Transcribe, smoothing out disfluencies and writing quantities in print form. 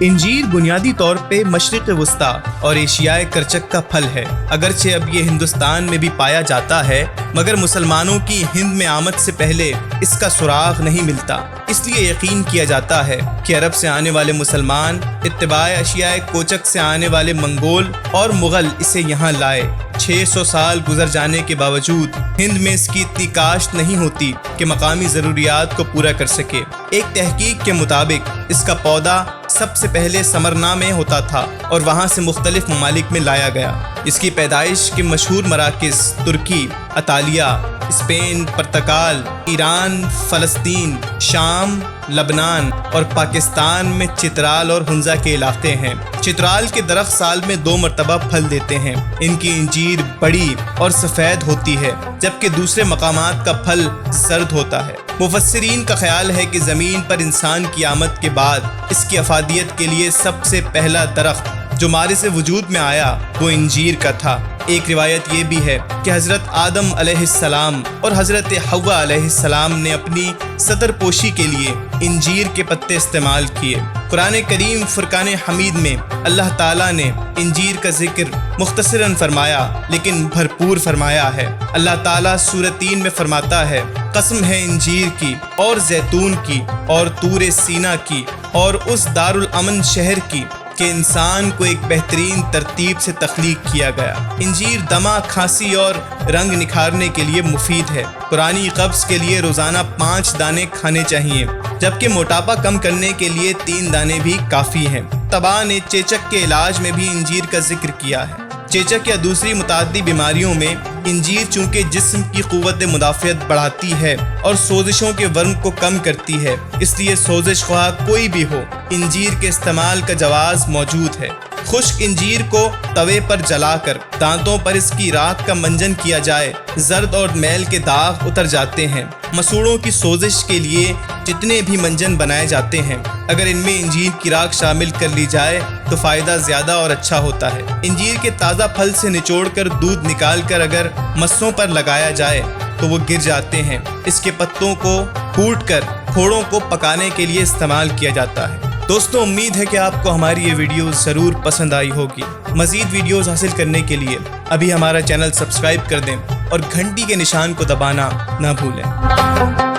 انجیر بنیادی طور پہ مشرق وسطی اور ایشیائے کرچک کا پھل ہے۔ اگرچہ اب یہ ہندوستان میں بھی پایا جاتا ہے مگر مسلمانوں کی ہند میں آمد سے پہلے اس کا سراغ نہیں ملتا۔ اس لیے یقین کیا جاتا ہے کہ عرب سے آنے والے مسلمان اتباع اشیائے کوچک سے آنے والے منگول اور مغل اسے یہاں لائے۔ 600 سال گزر جانے کے باوجود ہند میں اس کی اتنی کاشت نہیں ہوتی کہ مقامی ضروریات کو پورا کر سکے۔ ایک تحقیق کے مطابق اس کا پودا سب سے پہلے سمرنا میں ہوتا تھا اور وہاں سے مختلف ممالک میں لایا گیا۔ اس کی پیدائش کے مشہور مراکز ترکی، اطالیہ، اسپین، پرتگال، ایران، فلسطین، شام، لبنان اور پاکستان میں چترال اور ہنزا کے علاقے ہیں۔ چترال کے درخت سال میں 2 مرتبہ پھل دیتے ہیں۔ ان کی انجیر بڑی اور سفید ہوتی ہے جبکہ دوسرے مقامات کا پھل زرد ہوتا ہے۔ مفسرین کا خیال ہے کہ زمین پر انسان کی آمد کے بعد اس کی افادیت کے لیے سب سے پہلا درخت جو مارے سے وجود میں آیا وہ انجیر کا تھا۔ ایک روایت یہ بھی ہے کہ حضرت آدم علیہ السلام اور حضرت حوا علیہ السلام نے اپنی ستر پوشی کے لیے انجیر کے پتے استعمال کیے۔ قرآن کریم فرقان حمید میں اللہ تعالیٰ نے انجیر کا ذکر مختصراً فرمایا لیکن بھرپور فرمایا ہے۔ اللہ تعالیٰ سورہ 3 میں فرماتا ہے، قسم ہے انجیر کی اور زیتون کی اور طور سینا کی اور اس دارالامن شہر کی کہ انسان کو ایک بہترین ترتیب سے تخلیق کیا گیا۔ انجیر دمہ، کھانسی اور رنگ نکھارنے کے لیے مفید ہے۔ قرآنی قبض کے لیے روزانہ 5 دانے کھانے چاہیے جبکہ موٹاپا کم کرنے کے لیے 3 دانے بھی کافی ہیں۔ طبا نے چیچک کے علاج میں بھی انجیر کا ذکر کیا ہے۔ چیچک یا دوسری متعدی بیماریوں میں انجیر چونکہ جسم کی قوت مدافعت بڑھاتی ہے اور سوزشوں کے ورم کو کم کرتی ہے، اس لیے سوزش خواہ کوئی بھی ہو انجیر کے استعمال کا جواز موجود ہے۔ خشک انجیر کو توے پر جلا کر دانتوں پر اس کی راکھ کا منجن کیا جائے، زرد اور میل کے داغ اتر جاتے ہیں۔ مسوڑوں کی سوزش کے لیے جتنے بھی منجن بنائے جاتے ہیں اگر ان میں انجیر کی راکھ شامل کر لی جائے تو فائدہ زیادہ اور اچھا ہوتا ہے۔ انجیر کے تازہ پھل سے نچوڑ کر دودھ نکال کر اگر مسوں پر لگایا جائے تو وہ گر جاتے ہیں۔ اس کے پتوں کو کوٹ کر پھوڑوں کو پکانے کے لیے استعمال کیا جاتا ہے۔ دوستوں، امید ہے کہ آپ کو ہماری یہ ویڈیو ضرور پسند آئی ہوگی۔ مزید ویڈیوز حاصل کرنے کے لیے ابھی ہمارا چینل سبسکرائب کر دیں اور گھنٹی کے نشان کو دبانا نہ بھولیں۔